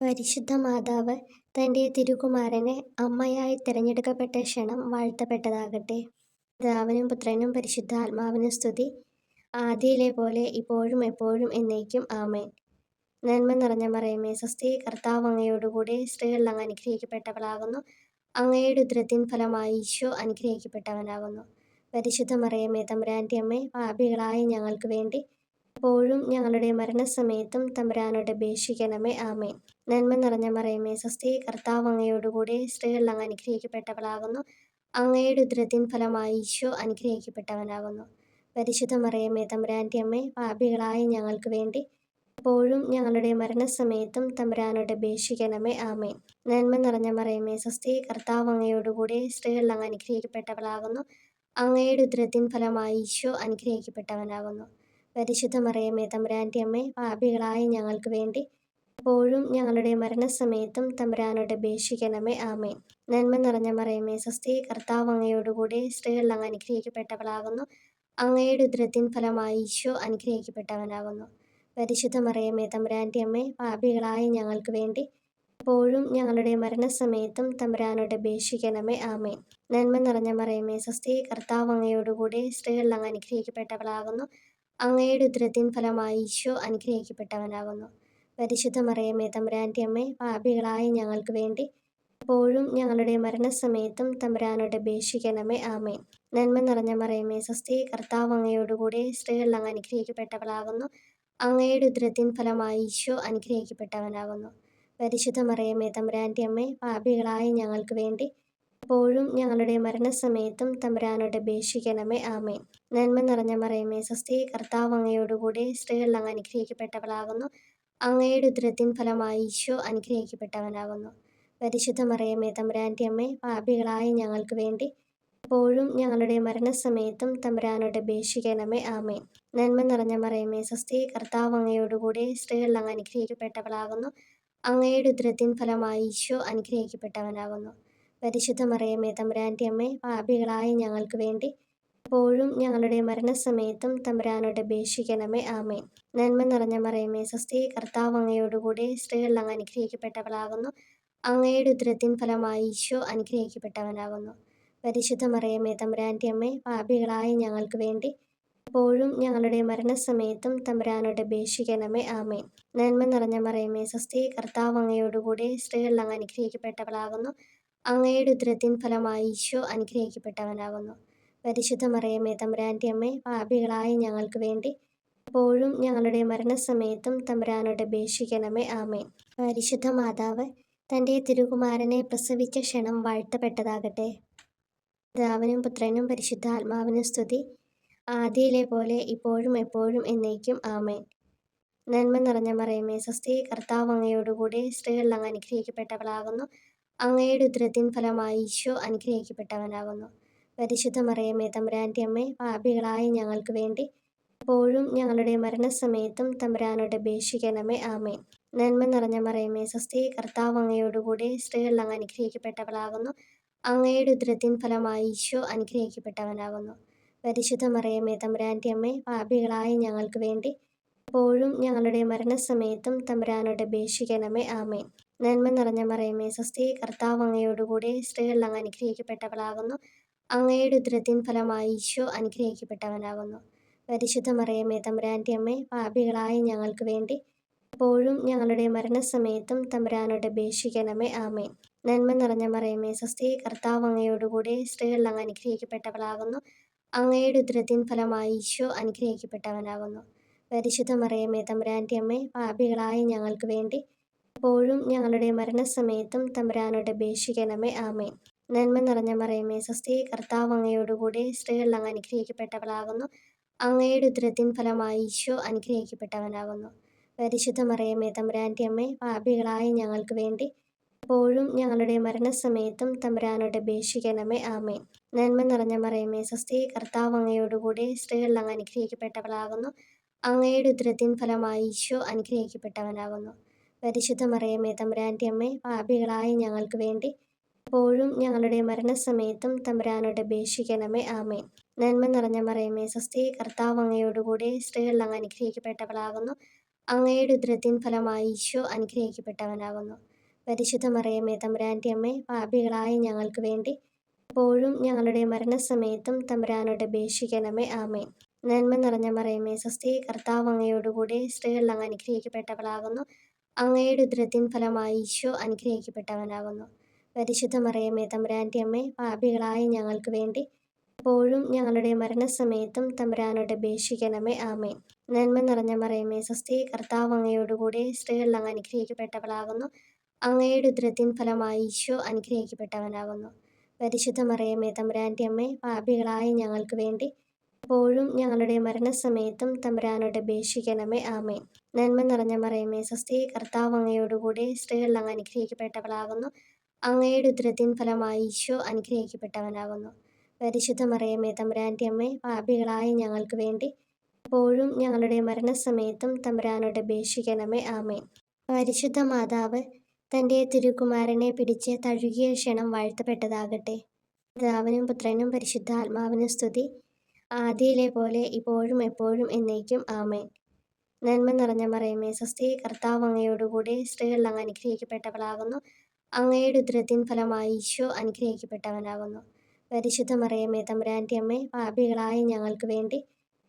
പരിശുദ്ധ മാതാവ് തൻ്റെ തിരുകുമാരനെ അമ്മയായി തിരഞ്ഞെടുക്കപ്പെട്ട ക്ഷണം വാഴ്ത്തപ്പെട്ടതാകട്ടെ. പിതാവിനും പുത്രനും പരിശുദ്ധാത്മാവിനും സ്തുതി. ആദിയിലെ പോലെ ഇപ്പോഴും എപ്പോഴും എന്നേക്കും ആമേൻ. നന്മ നിറഞ്ഞ മറിയമേ സ്വസ്തി, കർത്താവ് അങ്ങയോടുകൂടെ സ്ത്രീകൾ അങ്ങ് അനുഗ്രഹിക്കപ്പെട്ടവളാകുന്നു. അങ്ങയുടെ ഉദരത്തിൻ ഫലമായി ഈശോ അനുഗ്രഹിക്കപ്പെട്ടവനാകുന്നു. പരിശുദ്ധ മറിയമേ തമ്പുരാൻ്റെ അമ്മേ, പാപികളായ ഞങ്ങൾക്ക് വേണ്ടി എപ്പോഴും ഞങ്ങളുടെ മരണസമയത്തും തമ്പുരാനോട് അപേക്ഷിക്കണമേ. ആമേൻ. നന്മ നിറഞ്ഞ മറിയമേ സ്വസ്തി, കർത്താവ് അങ്ങയോടുകൂടെ സ്ത്രീകൾ അങ്ങ് അനുഗ്രഹിക്കപ്പെട്ടവളാകുന്നു. അങ്ങയുടെ ഉദരത്തിൻ ഫലമായി ഈശോ അനുഗ്രഹിക്കപ്പെട്ടവനാകുന്നു. പരിശുദ്ധ മറിയമേ തമ്പുരാൻ്റെ അമ്മേ, പാപികളായ ഞങ്ങൾക്ക് വേണ്ടി എപ്പോഴും ഞങ്ങളുടെ മരണസമയത്തും തമ്പുരാനോട് അപേക്ഷിക്കണമേ. ആമേൻ. നന്മ നിറഞ്ഞ മറിയമേ സ്വസ്തി, കർത്താവ് അങ്ങയോടുകൂടെ സ്ത്രീകൾ അങ്ങ് അനുഗ്രഹിക്കപ്പെട്ടവളാകുന്നു. അങ്ങയുടെ ഉദരത്തിൻ ഫലമായി ഈശോ അനുഗ്രഹിക്കപ്പെട്ടവനാകുന്നു. പരിശുദ്ധ മറിയമേ തമ്പുരാൻ്റെ അമ്മേ, പാപികളായ ഞങ്ങൾക്ക് വേണ്ടി എപ്പോഴും ഞങ്ങളുടെ മരണസമയത്തും തമ്പുരാനോട് അപേക്ഷിക്കണമേ. ആമേൻ. നന്മ നിറഞ്ഞ മറിയമേ സ്വസ്തി, കർത്താവ് അങ്ങയോടുകൂടെ സ്ത്രീകൾ അങ്ങ് അനുഗ്രഹിക്കപ്പെട്ടവളാകുന്നു. അങ്ങയുടെ ഉദരത്തിൻ ഫലമായി ഈശോ അനുഗ്രഹിക്കപ്പെട്ടവനാകുന്നു. പരിശുദ്ധ മറിയമേ തമ്പുരാൻ്റെ അമ്മേ, പാപികളായ ഞങ്ങൾക്ക് വേണ്ടി എപ്പോഴും ഞങ്ങളുടെ മരണസമയത്തും തമ്പുരാനോട് അപേക്ഷിക്കണമേ. ആമേൻ. നന്മ നിറഞ്ഞ മറിയമേ സ്വസ്തി, കർത്താവ് അങ്ങയോടുകൂടെ സ്ത്രീകൾ അങ്ങ് അനുഗ്രഹിക്കപ്പെട്ടവളാകുന്നു. അങ്ങയുടെ ഉദരത്തിൻ ഫലമായി ഈശോ അനുഗ്രഹിക്കപ്പെട്ടവനാകുന്നു. പരിശുദ്ധ മറിയമേ തമ്പുരാൻ്റെ അമ്മേ, പാപികളായ ഞങ്ങൾക്ക് വേണ്ടി എപ്പോഴും ഞങ്ങളുടെ മരണസമയത്തും തമ്പുരാനോട് അപേക്ഷിക്കണമേ. ആമേൻ. നന്മ നിറഞ്ഞ മറിയമേ സ്വസ്തി, കർത്താവ് അങ്ങയോടുകൂടെ സ്ത്രീകൾ അങ്ങ് അനുഗ്രഹിക്കപ്പെട്ടവളാകുന്നു. അങ്ങയുടെ ഉദരത്തിൻ ഫലമായി ഈശോ അനുഗ്രഹിക്കപ്പെട്ടവനാകുന്നു. പരിശുദ്ധ മറിയമേ തമ്പുരാൻ്റെ അമ്മേ, പാപികളായ ഞങ്ങൾക്ക് വേണ്ടി എപ്പോഴും ഞങ്ങളുടെ മരണസമയത്തും തമ്പുരാനോട് അപേക്ഷിക്കണമേ. ആമേൻ. നന്മ നിറഞ്ഞ മറിയമേ സ്വസ്തി, കർത്താവ് അങ്ങയോടുകൂടെ സ്ത്രീകൾ അങ്ങ് അനുഗ്രഹിക്കപ്പെട്ടവളാകുന്നു. അങ്ങയുടെ ഉദരത്തിൻ ഫലമായി ഈശോ അനുഗ്രഹിക്കപ്പെട്ടവനാകുന്നു. പരിശുദ്ധ മറിയമേ തമ്പുരാൻ്റെ അമ്മേ, പാപികളായ ഞങ്ങൾക്ക് വേണ്ടി എപ്പോഴും ഞങ്ങളുടെ മരണസമയത്തും തമ്പുരാനോട് അപേക്ഷിക്കണമേ. ആമേൻ. നന്മ നിറഞ്ഞ മറിയമേ സ്വസ്തി, കർത്താവ് അങ്ങയോടുകൂടെ സ്ത്രീകൾ അങ്ങ് അനുഗ്രഹിക്കപ്പെട്ടവളാകുന്നു. അങ്ങയുടെ ഉദരത്തിൻ ഫലമായി ഈശോ അനുഗ്രഹിക്കപ്പെട്ടവനാകുന്നു. പരിശുദ്ധ മറിയമേ തമ്പുരാൻ്റെ അമ്മേ, പാപികളായ ഞങ്ങൾക്ക് വേണ്ടി എപ്പോഴും ഞങ്ങളുടെ മരണസമയത്തും തമ്പുരാനോട് അപേക്ഷിക്കണമേ. ആമേൻ. നന്മ നിറഞ്ഞ മറിയമേ സ്വസ്തി, കർത്താവ് അങ്ങയോടുകൂടെ സ്ത്രീകൾ അങ്ങ് അനുഗ്രഹിക്കപ്പെട്ടവളാകുന്നു. അങ്ങയുടെ ഉദരത്തിൻ ഫലമായി ഈശോ അനുഗ്രഹിക്കപ്പെട്ടവനാകുന്നു. പരിശുദ്ധ മറിയമേ തമ്പുരാൻ്റെ അമ്മേ, പാപികളായ ഞങ്ങൾക്ക് വേണ്ടി എപ്പോഴും ഞങ്ങളുടെ മരണസമയത്തും തമ്പുരാനോട് അപേക്ഷിക്കണമേ. ആമേൻ. നന്മ നിറഞ്ഞ മറിയമേ സ്വസ്തി, കർത്താവ് അങ്ങയോടുകൂടെ സ്ത്രീകൾ അങ്ങ് അനുഗ്രഹിക്കപ്പെട്ടവളാകുന്നു. അങ്ങയുടെ ഉദരത്തിൻ ഫലമായി ഈശോ അനുഗ്രഹിക്കപ്പെട്ടവനാകുന്നു. പരിശുദ്ധ മറിയമേ തമ്പുരാൻ്റെ അമ്മേ, പാപികളായ ഞങ്ങൾക്ക് വേണ്ടി എപ്പോഴും ഞങ്ങളുടെ മരണസമയത്തും തമ്പുരാനോട് അപേക്ഷിക്കണമേ. ആമേൻ. പരിശുദ്ധ മാതാവ് തൻ്റെ തിരുകുമാരനെ പ്രസവിച്ച ക്ഷണം വാഴ്ത്തപ്പെട്ടതാകട്ടെ. പിതാവിനും പുത്രനും പരിശുദ്ധാത്മാവിനും സ്തുതി. ആദിയിലെ പോലെ ഇപ്പോഴും എപ്പോഴും എന്നേക്കും ആമേൻ. നന്മ നിറഞ്ഞ മറിയമേ സ്വസ്തി, കർത്താവ് അങ്ങയോടുകൂടെ സ്ത്രീകൾ അങ്ങ് അനുഗ്രഹിക്കപ്പെട്ടവളാകുന്നു. അങ്ങയുടെ ഉദരത്തിൻ ഫലമായി ഈശോ അനുഗ്രഹിക്കപ്പെട്ടവനാകുന്നു. പരിശുദ്ധ മറിയമേ തമ്പുരാൻ്റെ അമ്മേ, പാപികളായ ഞങ്ങൾക്ക് വേണ്ടി എപ്പോഴും ഞങ്ങളുടെ മരണസമയത്തും തമ്പുരാനോട് അപേക്ഷിക്കണമേ. ആമേൻ. നന്മ നിറഞ്ഞ മറിയമേ സ്വസ്തി, കർത്താവ് അങ്ങയോടുകൂടെ സ്ത്രീകൾ അങ്ങ് അനുഗ്രഹിക്കപ്പെട്ടവളാകുന്നു. അങ്ങയുടെ ഉദരത്തിൻ ഫലമായി ഈശോ അനുഗ്രഹിക്കപ്പെട്ടവനാകുന്നു. പരിശുദ്ധ മറിയമേ തമ്പുരാൻ്റെ അമ്മേ, പാപികളായ ഞങ്ങൾക്ക് വേണ്ടി എപ്പോഴും ഞങ്ങളുടെ മരണസമയത്തും തമ്പുരാനോട് അപേക്ഷിക്കണമേ. ആമേൻ. നന്മ നിറഞ്ഞ മറിയമേ സ്വസ്തി, കർത്താവ് അങ്ങയോടുകൂടെ സ്ത്രീകൾ അങ്ങ് അനുഗ്രഹിക്കപ്പെട്ടവളാകുന്നു. അങ്ങയുടെ ഉദരത്തിൻ ഫലമായി ഈശോ അനുഗ്രഹിക്കപ്പെട്ടവനാകുന്നു. പരിശുദ്ധ മറിയമേ തമ്പുരാൻ്റെ അമ്മേ, പാപികളായ ഞങ്ങൾക്ക് വേണ്ടി എപ്പോഴും ഞങ്ങളുടെ മരണസമയത്തും തമ്പുരാനോട് അപേക്ഷിക്കണമേ. ആമേൻ. നന്മ നിറഞ്ഞ മറിയമേ സ്വസ്തി, കർത്താവ് അങ്ങയോടുകൂടെ സ്ത്രീകൾ അങ്ങ് അനുഗ്രഹിക്കപ്പെട്ടവളാകുന്നു. അങ്ങയുടെ ഉദരത്തിൻ ഫലമായി ഈശോ അനുഗ്രഹിക്കപ്പെട്ടവനാകുന്നു. പരിശുദ്ധ മറിയമേ തമ്പുരാൻ്റെ അമ്മേ, പാപികളായ ഞങ്ങൾക്ക് വേണ്ടി എപ്പോഴും ഞങ്ങളുടെ മരണസമയത്തും തമ്പുരാനോട് അപേക്ഷിക്കണമേ. ആമേൻ. നന്മ നിറഞ്ഞ മറിയമേ സ്വസ്തി, കർത്താവ് അങ്ങയോടുകൂടെ സ്ത്രീകൾ അങ്ങ് അനുഗ്രഹിക്കപ്പെട്ടവളാകുന്നു. അങ്ങയുടെ ഉദരത്തിൻ ഫലമായി ഈശോ അനുഗ്രഹിക്കപ്പെട്ടവനാകുന്നു. പരിശുദ്ധ മറിയമേ തമ്പുരാൻ്റെ അമ്മേ, പാപികളായ ഞങ്ങൾക്ക് വേണ്ടി എപ്പോഴും ഞങ്ങളുടെ മരണസമയത്തും തമ്പുരാനോട് അപേക്ഷിക്കണമേ. ആമേൻ. നന്മ നിറഞ്ഞ മറിയമേ സ്വസ്തി, കർത്താവ് അങ്ങയോടുകൂടെ സ്ത്രീകൾ അങ്ങ് അനുഗ്രഹിക്കപ്പെട്ടവളാകുന്നു. അങ്ങയുടെ ഉദരത്തിൻ ഫലമായി ഈശോ അനുഗ്രഹിക്കപ്പെട്ടവനാകുന്നു. പരിശുദ്ധ മറിയമേ തമ്പുരാൻ്റെ അമ്മേ, പാപികളായ ഞങ്ങൾക്ക് വേണ്ടി എപ്പോഴും ഞങ്ങളുടെ മരണസമയത്തും തമ്പുരാനോട് അപേക്ഷിക്കണമേ. ആമേൻ. നന്മ നിറഞ്ഞ മറിയമേ സ്വസ്തി, കർത്താവ് അങ്ങയോടുകൂടെ സ്ത്രീകൾ അങ്ങ് അനുഗ്രഹിക്കപ്പെട്ടവളാകുന്നു. അങ്ങയുടെ ഉദരത്തിൻ ഫലമായി ഈശോ അനുഗ്രഹിക്കപ്പെട്ടവനാകുന്നു. പരിശുദ്ധ മറിയമേ തമ്പുരാൻ്റെ അമ്മേ, പാപികളായ ഞങ്ങൾക്ക് വേണ്ടി ഇപ്പോഴും ഞങ്ങളുടെ മരണസമയത്തും തമ്പുരാനോട് അപേക്ഷിക്കണമേ. ആമേൻ. നന്മ നിറഞ്ഞ മറിയമേ സ്വസ്തി, കർത്താവ് അങ്ങയോടുകൂടെ സ്ത്രീകൾ അങ്ങ് അനുഗ്രഹിക്കപ്പെട്ടവളാകുന്നു. അങ്ങയുടെ ഉദരത്തിൻ ഫലമായി ഈശോ അനുഗ്രഹിക്കപ്പെട്ടവനാകുന്നു. പരിശുദ്ധ മറിയമേ തമ്പുരാൻ്റെ അമ്മേ, പാപികളായ ഞങ്ങൾക്ക് വേണ്ടി ഇപ്പോഴും ഞങ്ങളുടെ മരണസമയത്തും തമ്പുരാനോട് അപേക്ഷിക്കണമേ. ആമേൻ. നന്മ നിറഞ്ഞ മറിയമേ സ്വസ്തി, കർത്താവ് അങ്ങയോടുകൂടെ സ്ത്രീകൾ അങ്ങ് അനുഗ്രഹിക്കപ്പെട്ടവളാകുന്നു. അങ്ങയുടെ ഉദരത്തിൻ ഫലമായി ഈശോ അനുഗ്രഹിക്കപ്പെട്ടവനാകുന്നു. പരിശുദ്ധ മറിയമേ തമ്പുരാൻ്റെ അമ്മേ, പാപികളായ ഞങ്ങൾക്ക് വേണ്ടി ഇപ്പോഴും ഞങ്ങളുടെ മരണസമയത്തും തമ്പുരാനോട് അപേക്ഷിക്കണമേ. ആമേൻ. നന്മ നിറഞ്ഞ മറിയമേ സ്വസ്തി, കർത്താവ് അങ്ങയോടുകൂടെ സ്ത്രീകൾ അങ്ങ് അനുഗ്രഹിക്കപ്പെട്ടവളാകുന്നു. അങ്ങയുടെ ഉദരത്തിൻ ഫലമായി ഈശോ അനുഗ്രഹിക്കപ്പെട്ടവനാകുന്നു. പരിശുദ്ധ മറിയമേ തമ്പുരാൻ്റെ അമ്മേ, പാപികളായ ഞങ്ങൾക്ക് വേണ്ടി ഇപ്പോഴും ഞങ്ങളുടെ മരണസമയത്തും തമ്പുരാനോട് അപേക്ഷിക്കണമേ. ആമേൻ. പരിശുദ്ധ മാതാവ് തൻ്റെ തിരുക്കുമാരനെ പിടിച്ച് തഴുകിയ ക്ഷണം വാഴ്ത്തപ്പെട്ടതാകട്ടെ. പിതാവിനും പുത്രനും പരിശുദ്ധാത്മാവിനും സ്തുതി, ആദിയിലെ പോലെ ഇപ്പോഴും എപ്പോഴും എന്നേക്കും. ആമേൻ. നന്മ നിറഞ്ഞ മറിയമേ സ്വസ്തി, കർത്താവ് അങ്ങയോടുകൂടെ സ്ത്രീകൾ അങ്ങ് അനുഗ്രഹിക്കപ്പെട്ടവളാകുന്നു. അങ്ങയുടെ ഉദരത്തിൻ ഫലമായി ഈശോ അനുഗ്രഹിക്കപ്പെട്ടവനാകുന്നു. പരിശുദ്ധ മറിയമേ തമ്പുരാൻ്റെ അമ്മേ, പാപികളായ ഞങ്ങൾക്ക് വേണ്ടി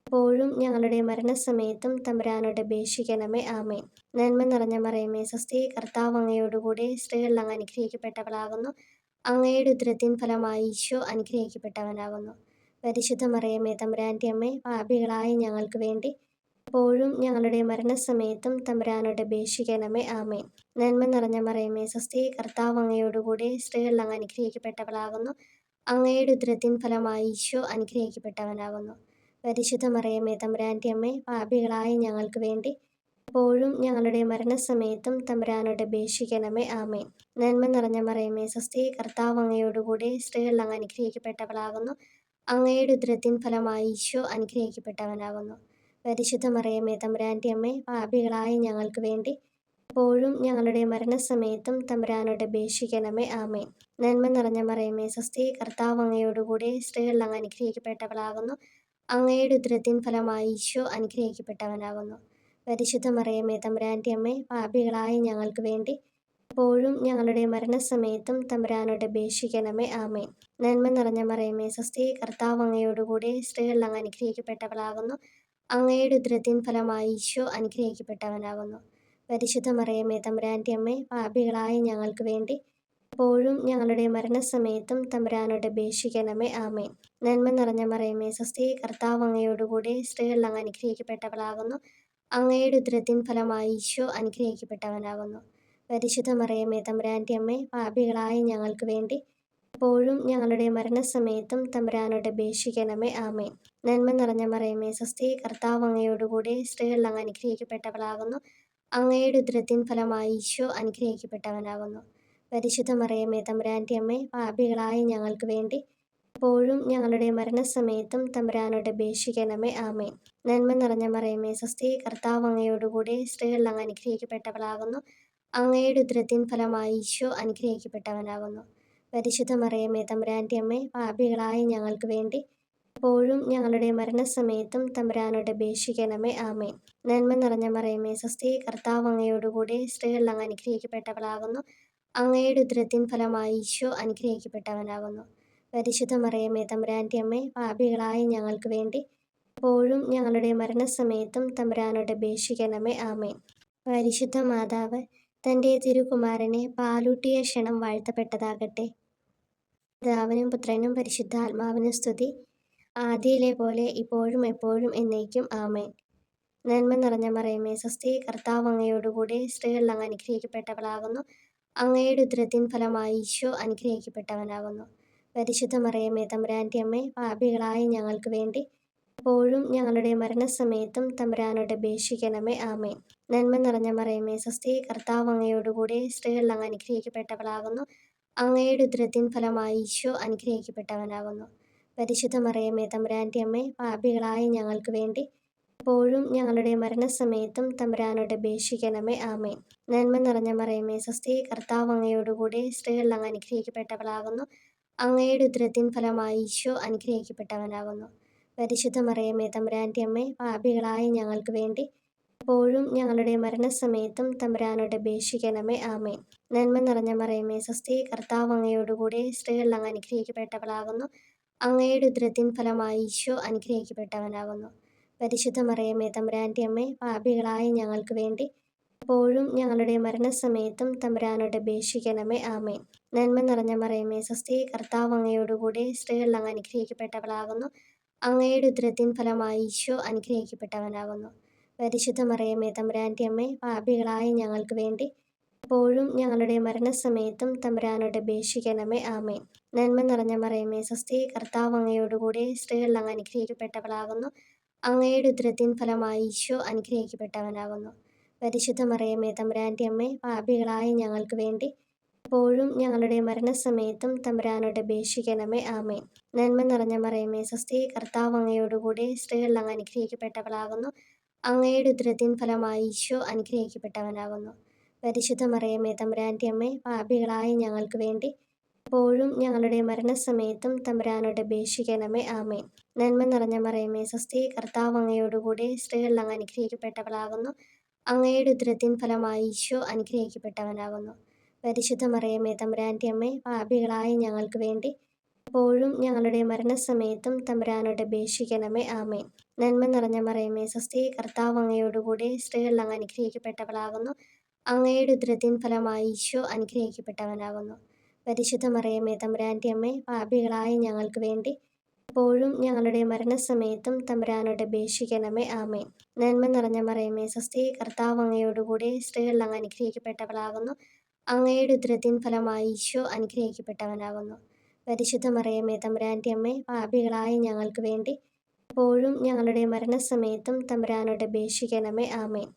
ഇപ്പോഴും ഞങ്ങളുടെ മരണസമയത്തും തമ്പുരാനോട് അപേക്ഷിക്കണമേ. ആമേൻ. നന്മ നിറഞ്ഞ മറിയമേ സ്വസ്തി, കർത്താവ് അങ്ങയോടുകൂടെ സ്ത്രീകൾ അങ്ങ് അനുഗ്രഹിക്കപ്പെട്ടവളാകുന്നു. അങ്ങയുടെ ഉദരത്തിൻ ഫലമായി ഈശോ അനുഗ്രഹിക്കപ്പെട്ടവനാകുന്നു. പരിശുദ്ധ മറിയമേ തമ്പുരാൻ്റെ അമ്മേ, പാപികളായ ഞങ്ങൾക്ക് വേണ്ടി ഇപ്പോഴും ഞങ്ങളുടെ മരണസമയത്തും തമ്പുരാനോട് അപേക്ഷിക്കണമേ. ആമേൻ. നന്മ നിറഞ്ഞ മറിയമേ സ്വസ്തി, കർത്താവ് അങ്ങയോടുകൂടെ സ്ത്രീകൾ അങ്ങ് അനുഗ്രഹിക്കപ്പെട്ടവളാകുന്നു. അങ്ങയുടെ ഉദരത്തിൻ ഫലമായി ഈശോ അനുഗ്രഹിക്കപ്പെട്ടവനാകുന്നു. പരിശുദ്ധ മറിയമേ തമ്പുരാൻ്റെ അമ്മേ, പാപികളായ ഞങ്ങൾക്ക് വേണ്ടി ഇപ്പോഴും ഞങ്ങളുടെ മരണസമയത്തും തമ്പുരാനോട് അപേക്ഷിക്കണമേ. ആമേൻ. നന്മ നിറഞ്ഞ മറിയമേ സ്വസ്തി, കർത്താവ് അങ്ങയോടുകൂടെ സ്ത്രീകൾ അങ്ങ് അനുഗ്രഹിക്കപ്പെട്ടവളാകുന്നു. അങ്ങയുടെ ഉദരത്തിൻ ഫലമായി ഈശോ അനുഗ്രഹിക്കപ്പെട്ടവനാകുന്നു. പരിശുദ്ധ മറിയമേ തമ്പുരാൻ്റെ അമ്മേ, പാപികളായ ഞങ്ങൾക്ക് വേണ്ടി ഇപ്പോഴും ഞങ്ങളുടെ മരണസമയത്തും തമ്പുരാനോട് അപേക്ഷിക്കണമേ. ആമേൻ. നന്മ നിറഞ്ഞ മറിയമേ സ്വസ്തി, കർത്താവ് അങ്ങയോടുകൂടെ സ്ത്രീകൾ അങ്ങ് അനുഗ്രഹിക്കപ്പെട്ടവളാകുന്നു. അങ്ങയുടെ ഉദരത്തിൻ ഫലമായി ഈശോ അനുഗ്രഹിക്കപ്പെട്ടവനാകുന്നു. പരിശുദ്ധ മറിയമേ തമ്പുരാൻ്റെ അമ്മേ, പാപികളായ ഞങ്ങൾക്ക് വേണ്ടി ഇപ്പോഴും ഞങ്ങളുടെ മരണസമയത്തും തമ്പുരാനോട് അപേക്ഷിക്കണമേ. ആമേൻ. നന്മ നിറഞ്ഞ മറിയമേ സ്വസ്തി, കർത്താവ് അങ്ങയോടുകൂടെ സ്ത്രീകൾ അങ്ങ് അനുഗ്രഹിക്കപ്പെട്ടവളാകുന്നു. അങ്ങയുടെ ഉദരത്തിൻ ഫലമായി ഈശോ അനുഗ്രഹിക്കപ്പെട്ടവനാകുന്നു. പരിശുദ്ധ മറിയമേ തമ്പുരാൻ്റെ അമ്മേ, പാപികളായ ഞങ്ങൾക്ക് വേണ്ടി ഇപ്പോഴും ഞങ്ങളുടെ മരണസമയത്തും തമ്പുരാനോട് അപേക്ഷിക്കണമേ. ആമേൻ. നന്മ നിറഞ്ഞ മറിയമേ സ്വസ്തി, കർത്താവ് അങ്ങയോടുകൂടെ സ്ത്രീകൾ അങ്ങ് അനുഗ്രഹിക്കപ്പെട്ടവളാകുന്നു. അങ്ങയുടെ ഉദരത്തിൻ ഫലമായി ഈശോ അനുഗ്രഹിക്കപ്പെട്ടവനാകുന്നു. പരിശുദ്ധ മറിയമേ തമ്പുരാൻ്റെ അമ്മേ, പാപികളായ ഞങ്ങൾക്ക് വേണ്ടി ഇപ്പോഴും ഞങ്ങളുടെ മരണസമയത്തും തമ്പുരാനോട് അപേക്ഷിക്കണമേ. ആമേൻ. നന്മ നിറഞ്ഞ മറിയമേ സ്വസ്തി, കർത്താവ് അങ്ങയോടുകൂടെ സ്ത്രീകൾ അങ്ങ് അനുഗ്രഹിക്കപ്പെട്ടവളാകുന്നു. അങ്ങയുടെ ഉദരത്തിൻ ഫലമായി ഈശോ അനുഗ്രഹിക്കപ്പെട്ടവനാകുന്നു. പരിശുദ്ധ മറിയമേ തമ്പുരാൻ്റെ അമ്മേ, പാപികളായ ഞങ്ങൾക്ക് വേണ്ടി ഇപ്പോഴും ഞങ്ങളുടെ മരണസമയത്തും തമ്പുരാനോട് അപേക്ഷിക്കണമേ. ആമേൻ. നന്മ നിറഞ്ഞ മറിയമേ സ്വസ്തി, കർത്താവ് അങ്ങയോടുകൂടെ സ്ത്രീകൾ അങ്ങ് അനുഗ്രഹിക്കപ്പെട്ടവളാകുന്നു. അങ്ങയുടെ ഉദരത്തിൻ ഫലമായി ഈശോ അനുഗ്രഹിക്കപ്പെട്ടവനാകുന്നു. പരിശുദ്ധ മറിയമേ തമ്പുരാൻ്റെ അമ്മേ, പാപികളായ ഞങ്ങൾക്ക് വേണ്ടി ഇപ്പോഴും ഞങ്ങളുടെ മരണസമയത്തും തമ്പുരാനോട് അപേക്ഷിക്കണമേ. ആമേൻ. നന്മ നിറഞ്ഞ മറിയമേ സ്വസ്തി, കർത്താവ് അങ്ങയോടുകൂടെ സ്ത്രീകൾ അങ്ങ് അനുഗ്രഹിക്കപ്പെട്ടവളാകുന്നു. അങ്ങയുടെ ഉദരത്തിൻ ഫലമായി ഈശോ അനുഗ്രഹിക്കപ്പെട്ടവനാകുന്നു. പരിശുദ്ധ മറിയമേ തമ്പുരാൻ്റെ അമ്മേ, പാപികളായ ഞങ്ങൾക്ക് വേണ്ടി ഇപ്പോഴും ഞങ്ങളുടെ മരണസമയത്തും തമ്പുരാനോട് അപേക്ഷിക്കണമേ. ആമേൻ. പരിശുദ്ധ മാതാവ് തൻ്റെ തിരുക്കുമാരനെ പാലൂട്ടിയ ക്ഷണം വാഴ്ത്തപ്പെട്ടതാകട്ടെ. പിതാവിനും പുത്രനും പരിശുദ്ധാത്മാവിനും സ്തുതി, ആദിയിലെ പോലെ ഇപ്പോഴും എപ്പോഴും എന്നേക്കും. ആമേൻ. നന്മ നിറഞ്ഞ മറിയമേ സ്വസ്തി, കർത്താവ് അങ്ങയോടുകൂടെ സ്ത്രീകൾ അങ്ങ് അനുഗ്രഹിക്കപ്പെട്ടവളാകുന്നു. അങ്ങയുടെ ഉദരത്തിൻ ഫലമായി ഈശോ അനുഗ്രഹിക്കപ്പെട്ടവനാകുന്നു. പരിശുദ്ധ മറിയമേ തമ്പുരാൻ്റെ അമ്മേ, പാപികളായ ഞങ്ങൾക്ക് വേണ്ടി ഇപ്പോഴും ഞങ്ങളുടെ മരണസമയത്തും തമ്പുരാനോട് അപേക്ഷിക്കണമേ. ആമേൻ. നന്മ നിറഞ്ഞ മറിയമേ സ്വസ്തി, കർത്താവ് അങ്ങയോടുകൂടെ സ്ത്രീകൾ അങ്ങ് അനുഗ്രഹിക്കപ്പെട്ടവളാകുന്നു. അങ്ങയുടെ ഉദരത്തിൻ ഫലമായി ഈശോ അനുഗ്രഹിക്കപ്പെട്ടവനാകുന്നു. പരിശുദ്ധ മറിയമേ തമ്പുരാൻ്റെ അമ്മേ, പാപികളായ ഞങ്ങൾക്ക് വേണ്ടി ഇപ്പോഴും ഞങ്ങളുടെ മരണസമയത്തും തമ്പുരാനോട് അപേക്ഷിക്കണമേ. ആമേൻ. നന്മ നിറഞ്ഞ മറിയമേ സ്വസ്തി, കർത്താവ് അങ്ങയോടുകൂടെ സ്ത്രീകൾ അങ്ങ് അനുഗ്രഹിക്കപ്പെട്ടവളാകുന്നു. അങ്ങയുടെ ഉദരത്തിൻ ഫലമായി ഈശോ അനുഗ്രഹിക്കപ്പെട്ടവനാകുന്നു. പരിശുദ്ധ മറിയമേ തമ്പുരാൻ്റെ അമ്മേ, പാപികളായ ഞങ്ങൾക്ക് വേണ്ടി എപ്പോഴും ഞങ്ങളുടെ മരണസമയത്തും തമ്പുരാനോട് അപേക്ഷിക്കണമേ. ആമേൻ. നന്മ നിറഞ്ഞ മറിയമേ സ്വസ്തി, കർത്താവ് അങ്ങയോടുകൂടെ സ്ത്രീകൾ അങ്ങ് അനുഗ്രഹിക്കപ്പെട്ടവളാകുന്നു. അങ്ങയുടെ ഉദരത്തിൻ ഫലമായി ഈശോ അനുഗ്രഹിക്കപ്പെട്ടവനാകുന്നു. പരിശുദ്ധ മറിയമേ തമ്പുരാൻ്റെ അമ്മേ, പാപികളായ ഞങ്ങൾക്ക് വേണ്ടി എപ്പോഴും ഞങ്ങളുടെ മരണസമയത്തും തമ്പുരാനോട് അപേക്ഷിക്കണമേ. ആമേൻ. നന്മ നിറഞ്ഞ മറിയമേ സ്വസ്തി, കർത്താവ് അങ്ങയോടുകൂടെ സ്ത്രീകൾ അങ്ങ് അനുഗ്രഹിക്കപ്പെട്ടവളാകുന്നു. അങ്ങയുടെ ഉദരത്തിൻ ഫലമായി ഈശോ അനുഗ്രഹിക്കപ്പെട്ടവനാകുന്നു. പരിശുദ്ധ മറിയമേ തമ്പുരാൻ്റെ അമ്മേ, പാപികളായ ഞങ്ങൾക്ക് വേണ്ടി എപ്പോഴും ഞങ്ങളുടെ മരണസമയത്തും തമ്പുരാനോട് അപേക്ഷിക്കണമേ. ആമേൻ. നന്മ നിറഞ്ഞ മറിയമേ സ്വസ്തി, കർത്താവ് അങ്ങയോടുകൂടെ സ്ത്രീകൾ അങ്ങ് അനുഗ്രഹിക്കപ്പെട്ടവളാകുന്നു. അങ്ങയുടെ ഉദരത്തിൻ ഫലമായി ഈശോ അനുഗ്രഹിക്കപ്പെട്ടവനാകുന്നു. പരിശുദ്ധ മറിയമേ തമ്പുരാൻ്റെ അമ്മേ, പാപികളായ ഞങ്ങൾക്ക് വേണ്ടി എപ്പോഴും ഞങ്ങളുടെ മരണസമയത്തും തമ്പുരാനോട് അപേക്ഷിക്കണമേ. ആമേൻ. നന്മ നിറഞ്ഞ മറിയമേ സ്വസ്തി, കർത്താവ് അങ്ങയോടുകൂടെ സ്ത്രീകൾ അങ്ങ് അനുഗ്രഹിക്കപ്പെട്ടവളാകുന്നു. അങ്ങയുടെ ഉദരത്തിൻ ഫലമായി ഈശോ അനുഗ്രഹിക്കപ്പെട്ടവനാകുന്നു. പരിശുദ്ധ മറിയമേ തമ്പുരാൻ്റെ അമ്മേ, പാപികളായ ഞങ്ങൾക്ക് വേണ്ടി എപ്പോഴും ഞങ്ങളുടെ മരണസമയത്തും തമ്പുരാനോട് അപേക്ഷിക്കണമേ. ആമേൻ. നന്മ നിറഞ്ഞ മറിയമേ സ്വസ്തി, കർത്താവ് അങ്ങയോടുകൂടെ സ്ത്രീകൾ അങ്ങ് അനുഗ്രഹിക്കപ്പെട്ടവളാകുന്നു. അങ്ങയുടെ ഉദരത്തിൻ ഫലമായി ഈശോ അനുഗ്രഹിക്കപ്പെട്ടവനാകുന്നു. പരിശുദ്ധ മറിയമേ തമ്പുരാൻ്റെ അമ്മേ, പാപികളായ ഞങ്ങൾക്ക് വേണ്ടി എപ്പോഴും ഞങ്ങളുടെ മരണസമയത്തും തമ്പുരാനോട് അപേക്ഷിക്കണമേ. ആമേൻ. നന്മ നിറഞ്ഞ മറിയമേ സ്വസ്തി, കർത്താവ് അങ്ങയോടുകൂടെ സ്ത്രീകൾ അങ്ങ് അനുഗ്രഹിക്കപ്പെട്ടവളാകുന്നു. അങ്ങയുടെ ഉദരത്തിൻ ഫലമായി ഈശോ അനുഗ്രഹിക്കപ്പെട്ടവനാകുന്നു. പരിശുദ്ധ മറിയമേ തമ്പുരാൻ്റെ അമ്മേ, പാപികളായ ഞങ്ങൾക്ക് വേണ്ടി എപ്പോഴും ഞങ്ങളുടെ മരണസമയത്തും തമ്പുരാനോട് അപേക്ഷിക്കണമേ. ആമേൻ. നന്മ നിറഞ്ഞ മറിയമേ സ്വസ്തി, കർത്താവ് അങ്ങയോടുകൂടെ സ്ത്രീകൾ അങ്ങ് അനുഗ്രഹിക്കപ്പെട്ടവളാകുന്നു. അങ്ങയുടെ ഉദരത്തിൻ ഫലമായി ഈശോ അനുഗ്രഹിക്കപ്പെട്ടവനാകുന്നു. പരിശുദ്ധ മറിയമേ തമ്പുരാൻ്റെ അമ്മേ, പാപികളായ ഞങ്ങൾക്ക് വേണ്ടി എപ്പോഴും ഞങ്ങളുടെ മരണസമയത്തും തമ്പുരാനോട് അപേക്ഷിക്കണമേ. ആമേൻ.